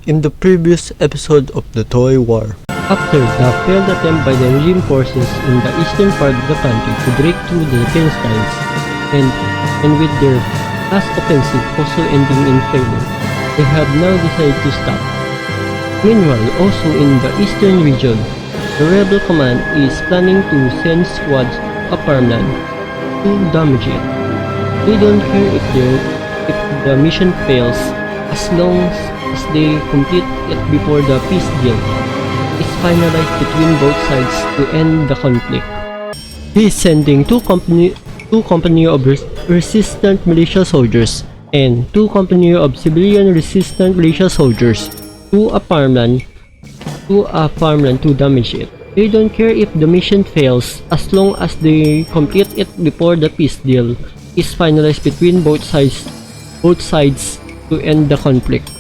in the previous episode of the Toy War. After the failed attempt by the regime forces in the eastern part of the country to break through the defense lines, and with their last offensive also ending in failure, they have now decided to stop. Meanwhile, also in the eastern region, the rebel command is planning to send squads of farmland to damage it. They don't care if the mission fails, as long as they complete it before the peace deal is finalized between both sides to end the conflict. He is sending two company of resistant militia soldiers and 2 company of civilian resistant militia soldiers to a farmland to damage it. They don't care if the mission fails, as long as they complete it before the peace deal is finalized between both sides to end the conflict.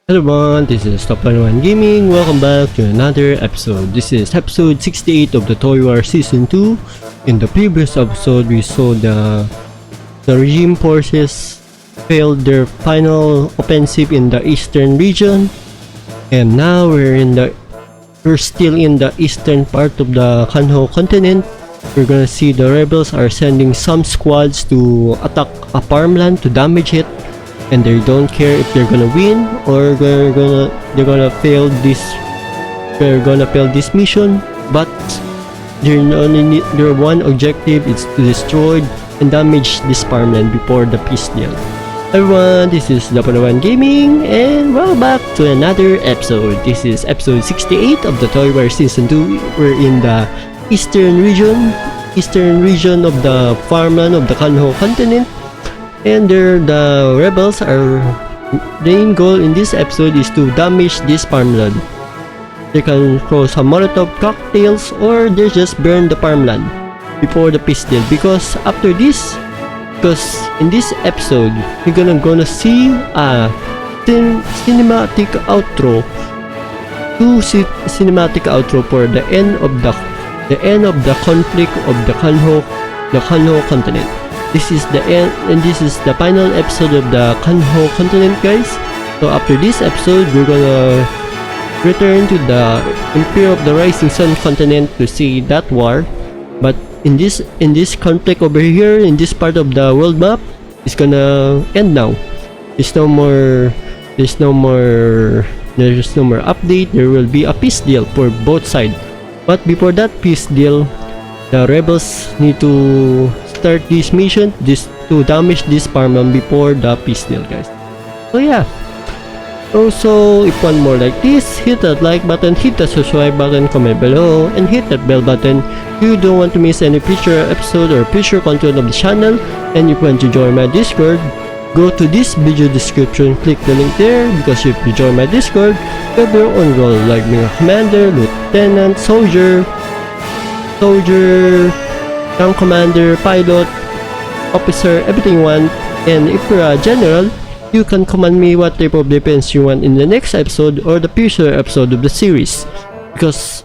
Hello everyone, this is Top1 Gaming. Welcome back to another episode. This is episode 68 of the Toy War Season 2. In the previous episode, we saw the regime forces failed their final offensive in the eastern region, and now we're still in the eastern part of the Kanho continent. We're gonna see the rebels are sending some squads to attack a farmland to damage it, and they don't care if they're gonna win or they're gonna fail this mission. But their one objective is to destroy and damage this farmland before the peace deal. Everyone, this is Top1 Gaming, and welcome back to another episode. This is episode 68 of the Toy War Season 2. We're in the eastern region of the farmland of the Kanho continent, and the rebels are main goal in this episode is to damage this farmland. They can throw some Molotov cocktails or they just burn the farmland before the peace deal, because in this episode we're gonna see a cinematic outro for the end of the conflict of the Kanho continent. This is the end, and this is the final episode of the Kanho continent, guys. So after this episode, we're gonna return to the Empire of the Rising Sun continent to see that war. But in this conflict over here, in this part of the world map, it's gonna end now. There's no more update. There will be a peace deal for both sides. But before that peace deal, the rebels need to start this mission to damage this farmland before the peace deal, guys. So yeah. Also, if one more like this, hit that like button, hit the subscribe button, comment below, and hit that bell button. You don't want to miss any future episode or future content of the channel. And if you want to join my Discord, go to this video description, click the link there, because if you join my Discord, you have your own role like being a commander, lieutenant, soldier, young commander, pilot, officer, everything you want. And if you're a general, you can command me what type of defense you want in the next episode or the future episode of the series, because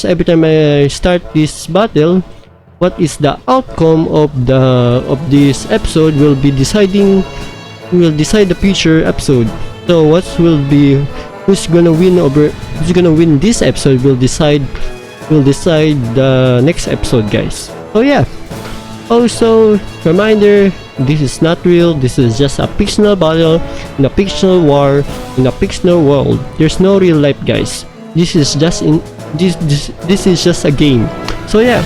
every time I start this battle, what is the outcome of this episode will decide the future episode. So who's gonna win this episode will decide the next episode, guys. So yeah. Also, reminder, this is not real. This is just a fictional battle in a fictional war in a fictional world. There's no real life, guys. This is just a game. So yeah.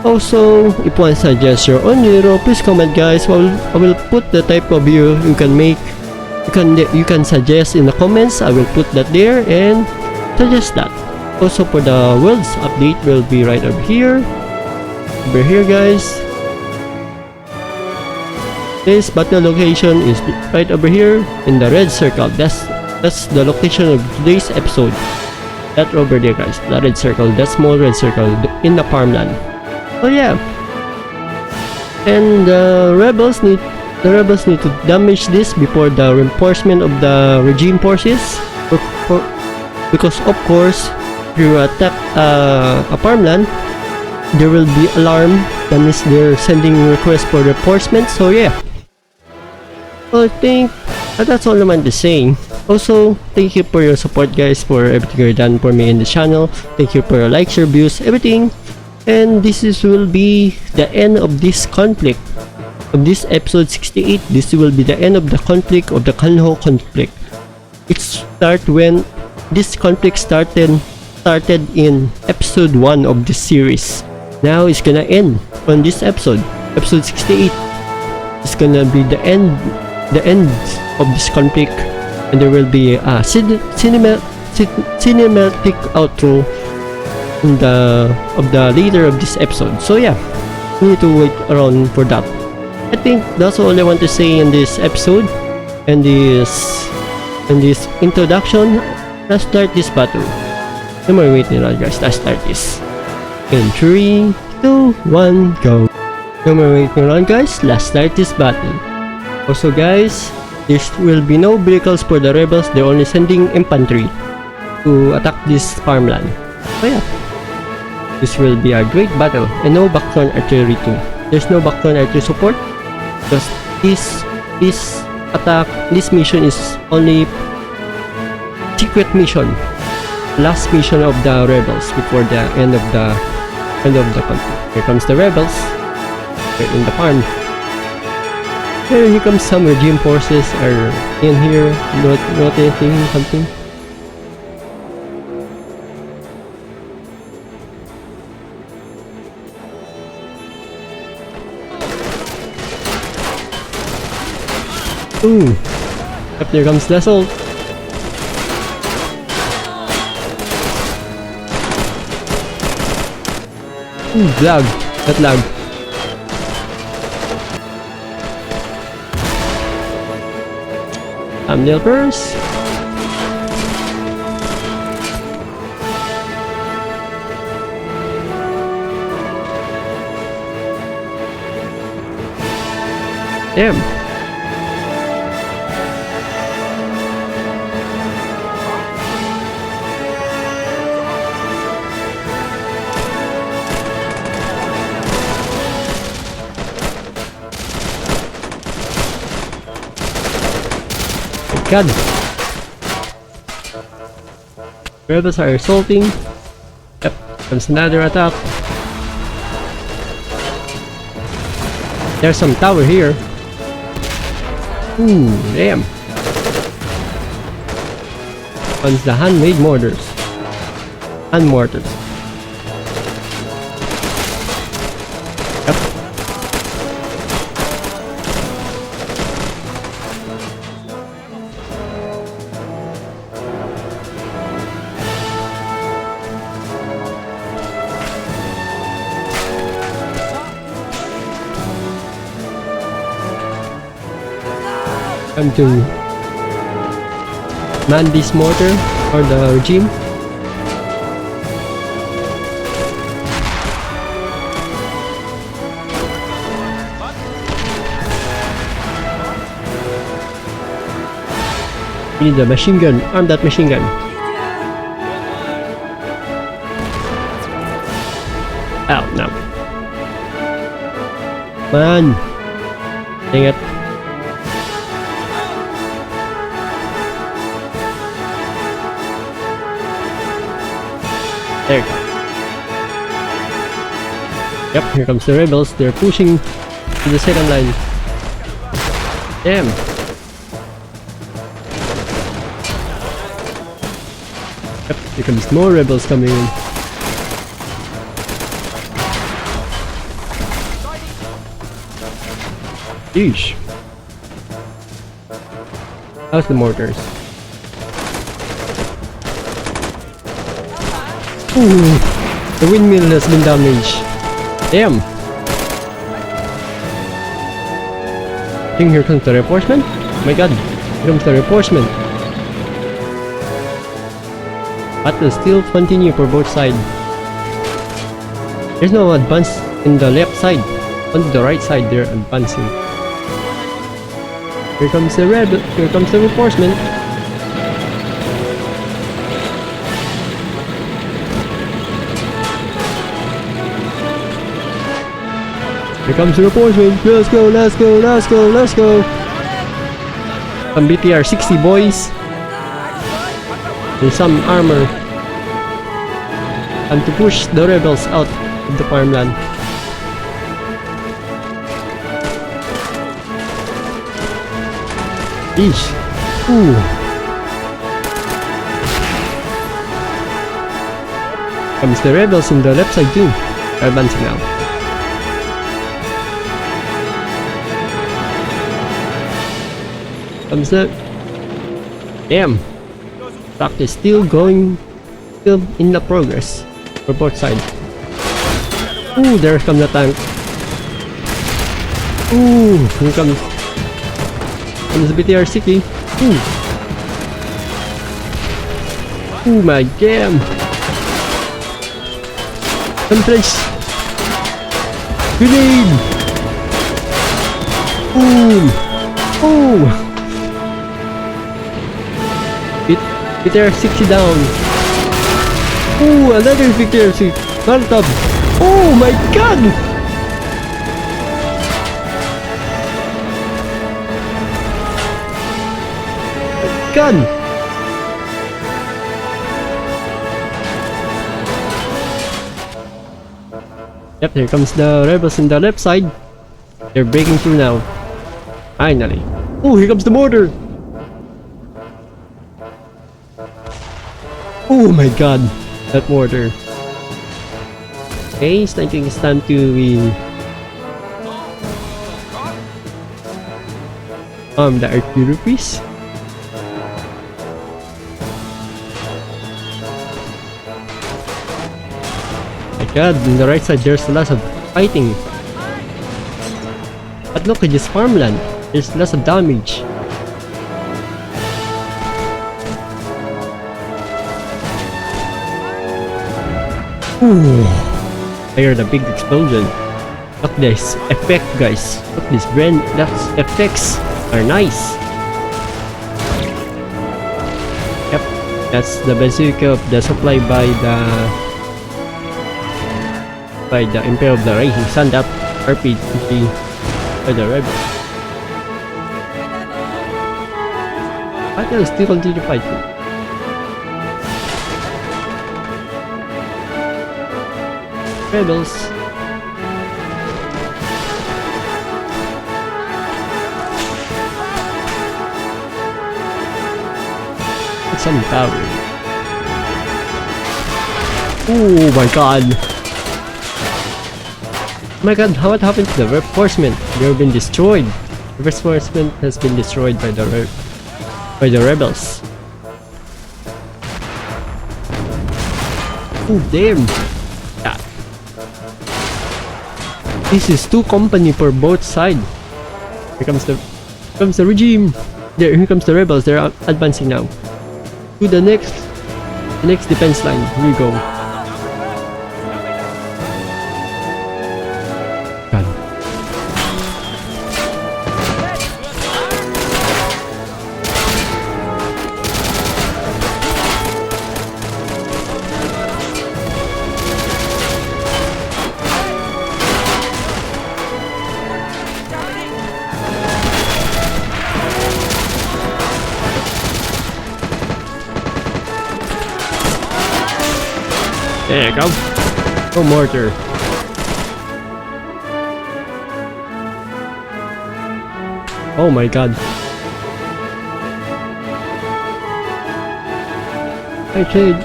Also, if one suggests your own hero, please comment, guys. I will put the type of hero you can make. You can suggest in the comments. I will put that there and suggest that. Also, for the world's update will be right over here. Over here, guys. This battle location is right over here in the red circle. That's the location of today's episode. That over there, guys. The red circle. That small red circle in the farmland. Oh yeah. And the rebels need to damage this before the reinforcement of the regime forces. Because of course, if you attack a farmland, there will be alarm. That means they're sending requests for reinforcements. So yeah. I think that's all I'm saying. Also, thank you for your support, guys, for everything you've done for me in the channel. Thank you for your likes, your views, everything. And will be the end of this conflict. Of this episode 68, this will be the end of the conflict of the Kanho conflict. It started when this conflict started in episode 1 of this series. Now it's gonna end on this episode 68. It's gonna be the end of this conflict, and there will be a cinematic outro of the leader of this episode. So yeah, we need to wait around for that. I think that's all I want to say in this episode and this introduction. Let's start this battle. No more waiting around, guys. Let's start this. In 3, 2, 1, go. No more waiting around, guys. Let's start this battle. Also, guys, there will be no vehicles for the rebels. They're only sending infantry to attack this farmland. So yeah, this will be a great battle, and no background artillery too. There's no background artillery support because this mission is only secret mission, last mission of the rebels before the end of the conflict. Here comes the rebels. They're in the farm. Here comes some regime forces are in here, noticing something. Ooh, up there comes the assault. Ooh, lag, that lag. Thumbnail first. Damn. God. Rebels are assaulting. Yep, comes another attack. There's some tower here. Ooh, damn. Comes the handmade mortars. Hand mortars. Yep. Time to man this mortar for the regime. We need a machine gun. Arm that machine gun. Ow, no. Man. Dang it. There. Yep, here comes the rebels. They're pushing to the second line. Damn. Yep, here comes more rebels coming in. Yeesh. How's the mortars? Ooh, the windmill has been damaged. Damn. I think here comes the reinforcement. Oh my god, here comes the reinforcement. Battle still continue for both sides. There's no advance in the left side. On the right side they're advancing. Here comes the rebel. Here comes the reinforcement. Here comes the reinforcement. Let's go, let's go, let's go, let's go. Some BTR 60 boys. There's some armor. And to push the rebels out of the farmland. Eesh. Ooh. Comes the rebels in the left side too. They're advancing now. Comes the... Damn. Practice still going, still in the progress for both sides. Ooh, there comes the tank. Ooh, here comes the BTR City. Ooh. Oh my damn. Entrance. Grenade. Boom. Oh. BTR 60 down. Oh, another BTR 60. Molotov. Oh my god! Gun! Yep, here comes the rebels in the left side. They're breaking through now. Finally. Oh, here comes the mortar! Oh my god, that mortar. Okay, I think it's time to the artillery piece. My god, on the right side there's lots of fighting. But look at this farmland, there's lots of damage. Ooh, I heard a big explosion. Look this effect, guys. Look this brand. That effects are nice. Yep, that's the bazooka of the supply by the Emperor of the Rising Sun. That RPG by the rebels. But they'll still continue fighting. Rebels. It's some power. Oh my god. Oh my god, what happened to the reinforcement? They've been destroyed. The reinforcement has been destroyed by the rebels. Oh damn. Yeah. This is two company for both sides. Here comes the regime. There, here comes the rebels. They're advancing now to the next defense line. Here we go. God. There you go. Oh, mortar. Oh my god. I tried.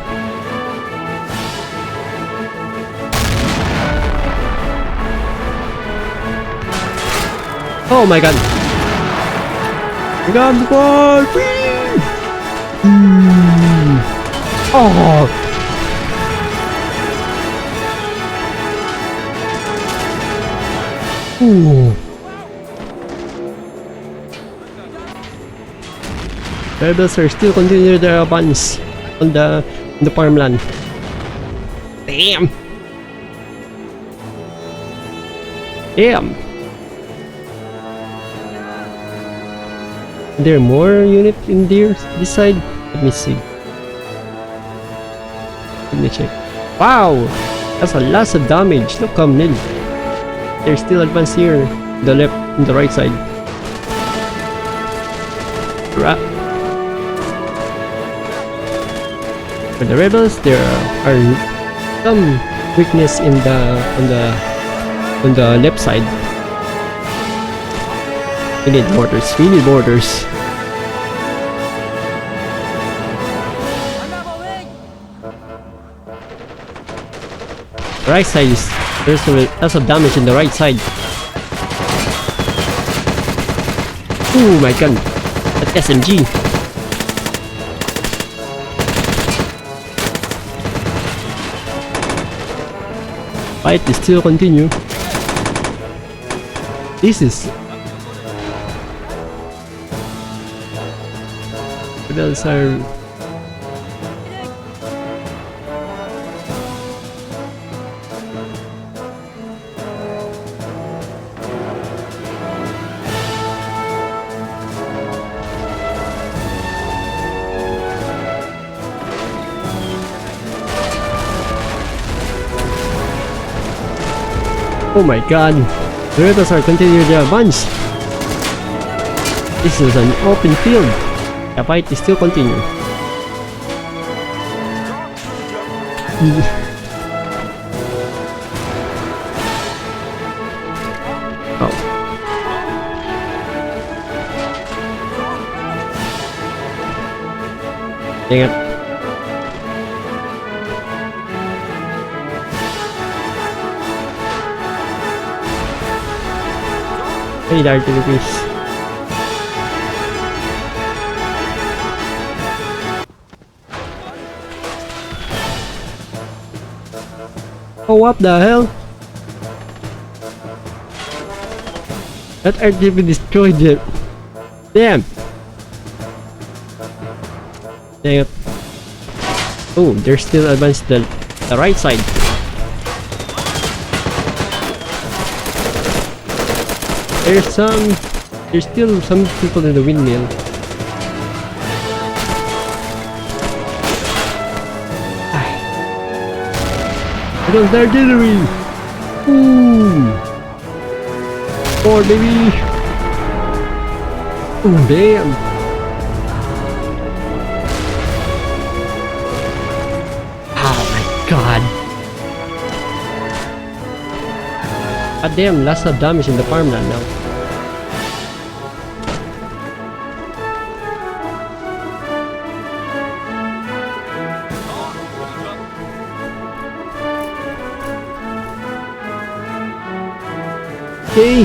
Oh my god. We got the ball. Oh. Ooh. Rebels are still continuing their advance on the farmland. Damn. Damn. Are there more units in there this side? Let me see. Let me check. Wow, that's a lot of damage. Look how many. They're still advanced here, the left and the right side. For the rebels, there are some weakness in on the left side. We need mortars. We need mortars. Right side is there's lots of damage in the right side. Oh my god, that SMG. Fight is still continue. This is what else are oh my god, the rebels are continuing their advance. This is an open field. The fight is still continuing. Oh. Dang it. I need artillery, please. Oh, what the hell? That artillery destroyed it. Damn. Dang it. Oh, there's still advanced the right side. There's still some people in the windmill. It was the artillery! Ooh! More baby! Ooh, damn! Oh my god! God damn, lots of damage in the farmland now. Okay.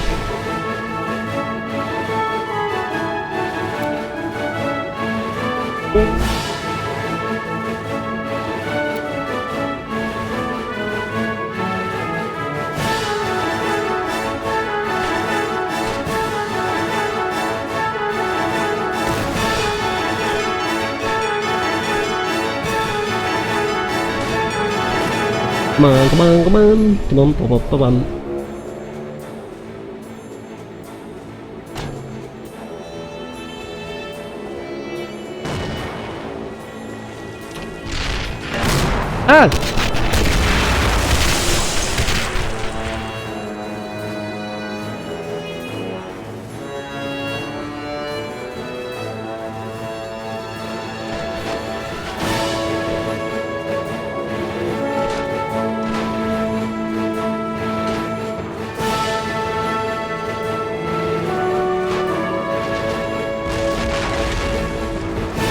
Come on, come on, come on, come on, come on, come on. Ah!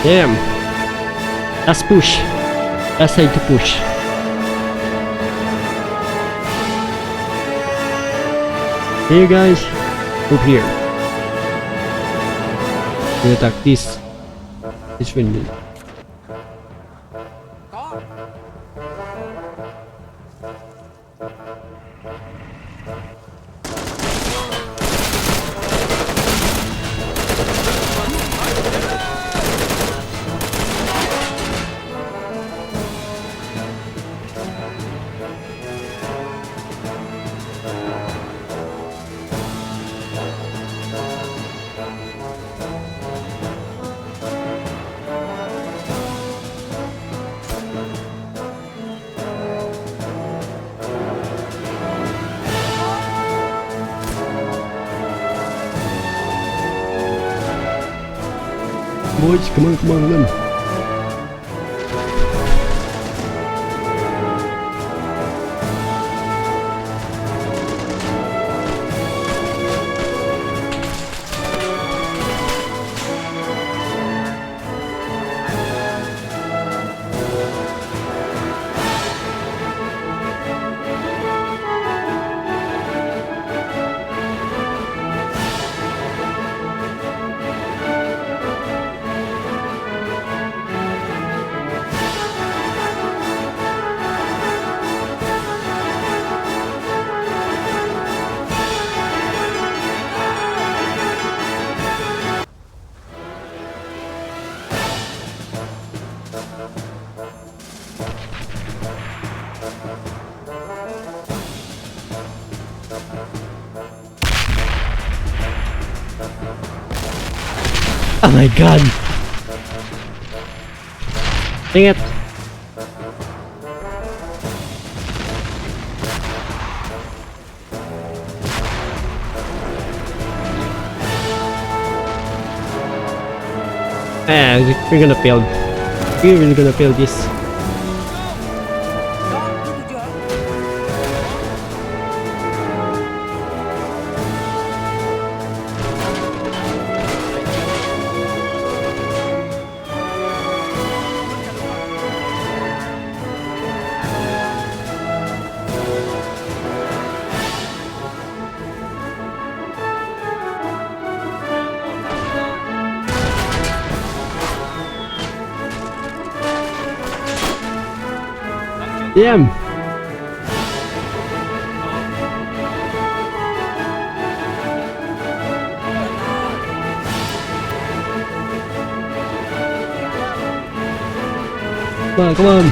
Damn. Let's push. Let's try to push. Here guys, move here. We attack this windmill. Boys, come on, come on, come on. my god. Dang it. Ah, we're gonna fail. We're really gonna fail this. Damn! Come on, come on!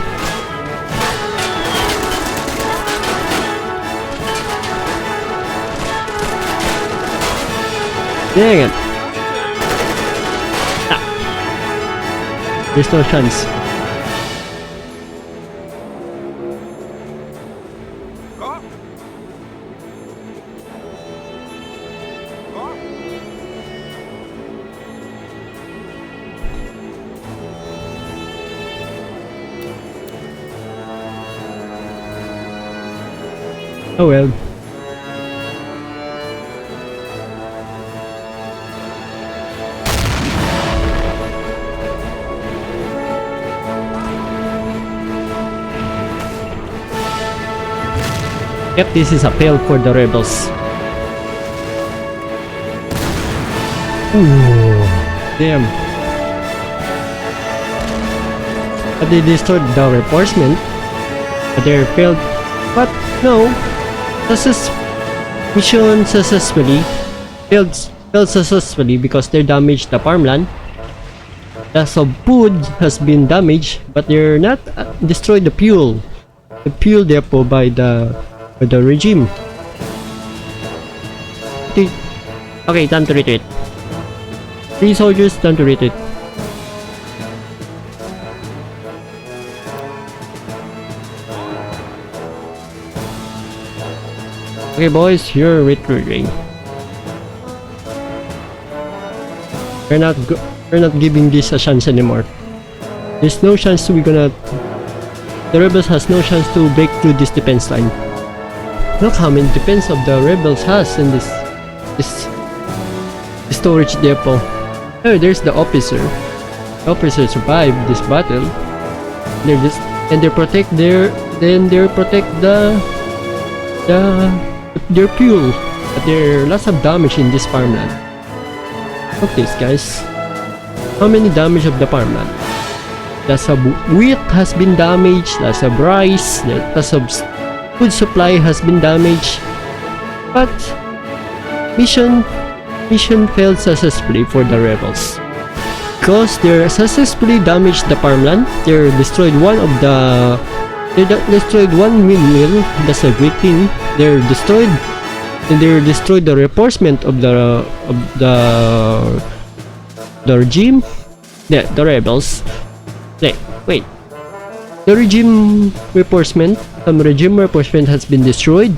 Dang it! Ah. There's no chance. Oh well. Yep, this is a fail for the rebels. Ooh, damn. But they destroyed the reinforcement. But they failed. But no. Mission successfully failed successfully because they damaged the farmland. The food has been damaged, but they're not destroyed the fuel. The fuel depot by the regime. Okay, time to retreat. 3 soldiers, time to retreat. Okay, boys, you're retreating. We're not giving this a chance anymore. There's no chance we're gonna. The rebels has no chance to break through this defense line. Look how many defense of the rebels has in this storage depot. Oh, there's the officer. The officer survived this battle. They protect their fuel, but there are lots of damage in this farmland. Look this, guys. How many damage of the farmland? Lots of wheat has been damaged, lots of rice, lots of food supply has been damaged. But mission failed successfully for the rebels. Because they successfully damaged the farmland, they destroyed one windmill. That's a great thing. They destroyed the reinforcement of the regime. Yeah, the rebels. Wait. The regime reinforcement. Some regime reinforcement has been destroyed.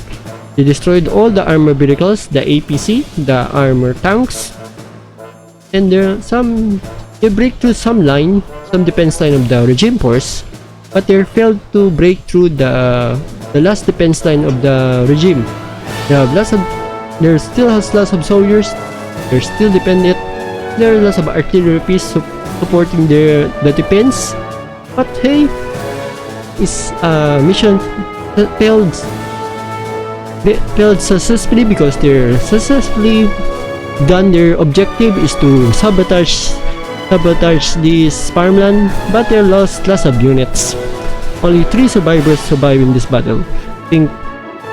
They destroyed all the armor vehicles, the APC, the armor tanks, and they break through some defense line of the regime force. But they failed to break through the last defense line of the regime. There still has lots of soldiers. They're still dependent. There are lots of artillery pieces supporting the defense. But hey, this mission failed successfully because they're successfully done. Their objective is to sabotage this farmland, but they lost lots of units. Only 3 survivors survive in this battle. I think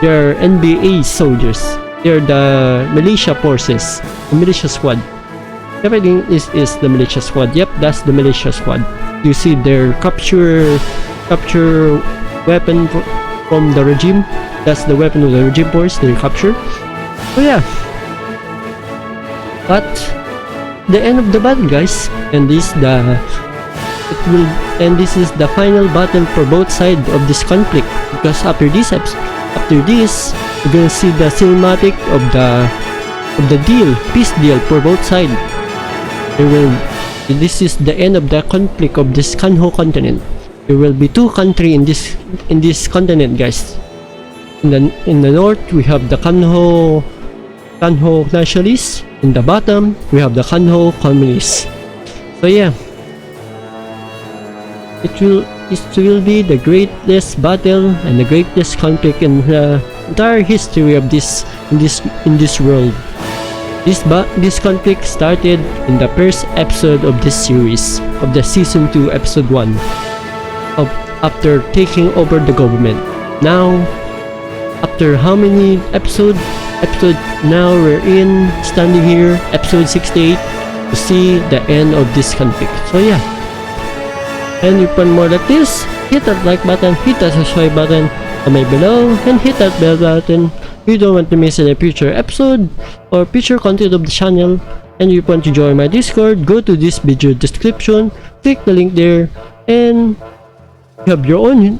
they're NBA soldiers. They're the militia forces, the militia squad. Everything is the militia squad. Yep, that's the militia squad. You see their capture weapon from the regime. That's the weapon of the regime force they capture. So yeah. But the end of the battle, guys, and this is the final battle for both sides of this conflict, because after this we're gonna see the cinematic of the peace deal for both sides. This is the end of the conflict of this Kanho continent. There will be two countries in this continent, guys. In the north we have the Kanho nationalists. In the bottom we have the Kanho communists. So yeah, it will be the greatest battle and the greatest conflict in the entire history of this world. This conflict started in the first episode of this series, of the season 2 episode 1, after taking over the government. Now, after how many episodes? Now we're standing here, episode 68, to see the end of this conflict. So yeah. And if you want more like this, hit that like button, hit that subscribe button, comment below, and hit that bell button. You don't want to miss any future episode or future content of the channel. And if you want to join my Discord, go to this video description, click the link there, and you have your own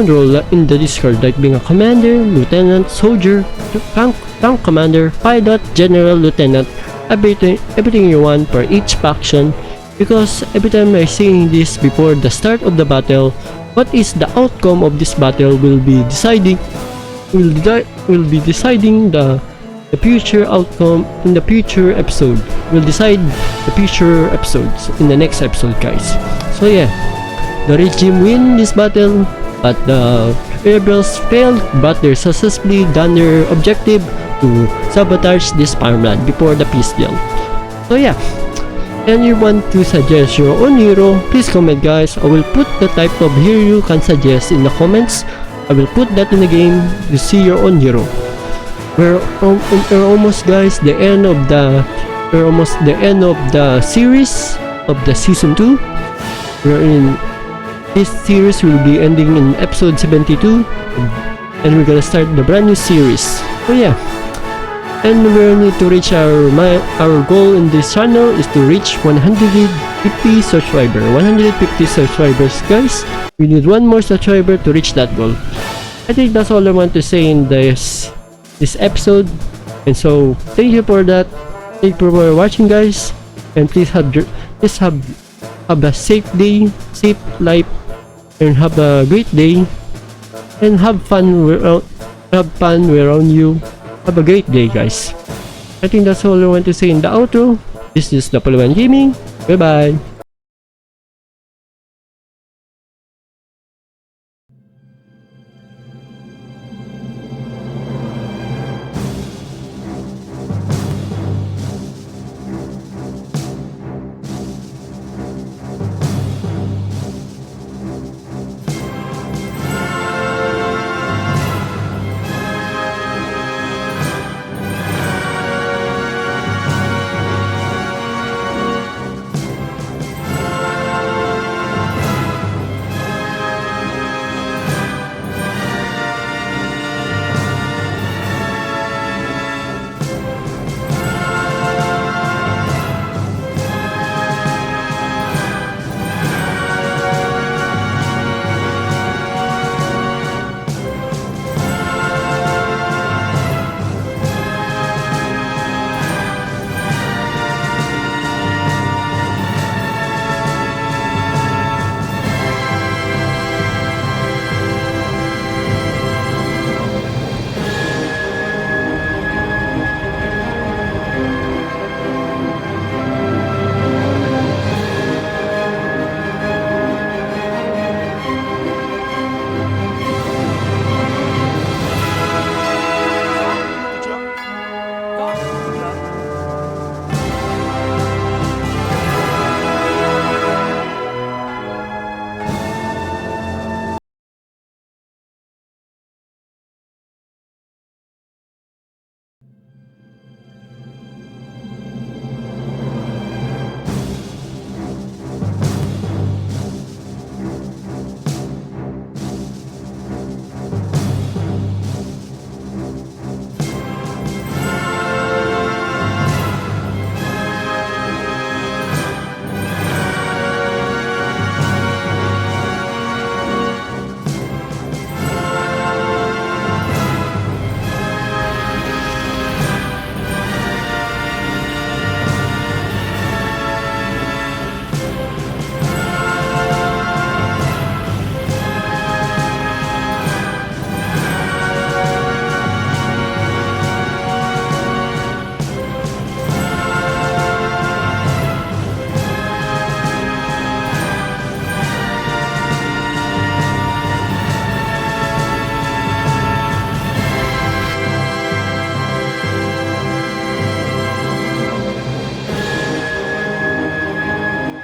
role in the Discord, like being a commander, lieutenant, soldier, tank commander, pilot, general, lieutenant, everything you want for each faction. Because every time I saying this before the start of the battle, what is the outcome of this battle will be deciding the future outcome in the future episode. Will decide the future episodes in the next episode, guys. So yeah, the regime win this battle, but the rebels failed, but they successfully done their objective to sabotage this farmland before the peace deal. So yeah, and you want to suggest your own hero, please comment, guys. I will put the type of hero you can suggest in the comments. I will put that in the game to see your own hero. We're almost, guys, the end of the series of the season 2. This series will be ending in episode 72, and we're gonna start the brand new series. So yeah, and we need to reach our goal in this channel is to reach 150 subscribers, guys. We need one more subscriber to reach that goal. I think that's all I want to say in this episode, and so thank you for that. Thank you for watching, guys, and please have a safe day, safe life, and have a great day, and have fun around you. Have a great day, guys. I think that's all I want to say in the outro. This is the Palawan Gaming. Bye-bye.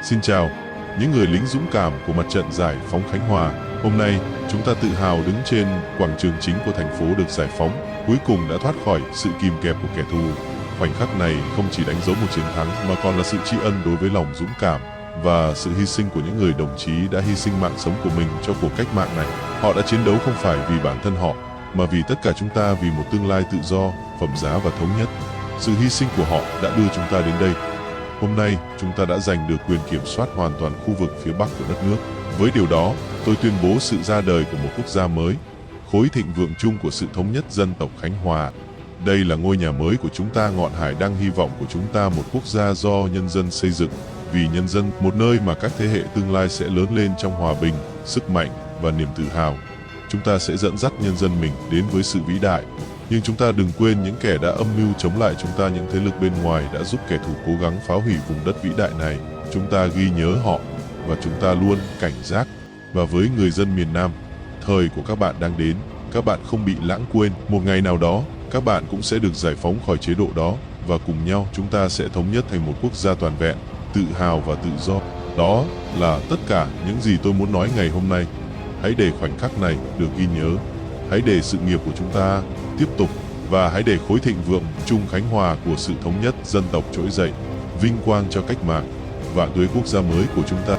Xin chào, những người lính dũng cảm của mặt trận giải phóng Khánh Hòa. Hôm nay, chúng ta tự hào đứng trên quảng trường chính của thành phố được giải phóng, cuối cùng đã thoát khỏi sự kìm kẹp của kẻ thù. Khoảnh khắc này không chỉ đánh dấu một chiến thắng mà còn là sự tri ân đối với lòng dũng cảm và sự hy sinh của những người đồng chí đã hy sinh mạng sống của mình cho cuộc cách mạng này. Họ đã chiến đấu không phải vì bản thân họ, mà vì tất cả chúng ta, vì một tương lai tự do, phẩm giá và thống nhất. Sự hy sinh của họ đã đưa chúng ta đến đây. Hôm nay, chúng ta đã giành được quyền kiểm soát hoàn toàn khu vực phía Bắc của đất nước. Với điều đó, tôi tuyên bố sự ra đời của một quốc gia mới, khối thịnh vượng chung của sự thống nhất dân tộc Khánh Hòa. Đây là ngôi nhà mới của chúng ta, ngọn hải đăng hy vọng của chúng ta, một quốc gia do nhân dân xây dựng, vì nhân dân, một nơi mà các thế hệ tương lai sẽ lớn lên trong hòa bình, sức mạnh và niềm tự hào. Chúng ta sẽ dẫn dắt nhân dân mình đến với sự vĩ đại. Nhưng chúng ta đừng quên những kẻ đã âm mưu chống lại chúng ta, những thế lực bên ngoài đã giúp kẻ thù cố gắng phá hủy vùng đất vĩ đại này. Chúng ta ghi nhớ họ và chúng ta luôn cảnh giác. Và với người dân miền Nam, thời của các bạn đang đến. Các bạn không bị lãng quên. Một ngày nào đó, các bạn cũng sẽ được giải phóng khỏi chế độ đó. Và cùng nhau chúng ta sẽ thống nhất thành một quốc gia toàn vẹn, tự hào và tự do. Đó là tất cả những gì tôi muốn nói ngày hôm nay. Hãy để khoảnh khắc này được ghi nhớ. Hãy để sự nghiệp của chúng ta tiếp tục, và hãy để khối thịnh vượng chung Khánh Hòa của sự thống nhất dân tộc trỗi dậy, vinh quang cho cách mạng, vạn tuế quốc gia mới của chúng ta.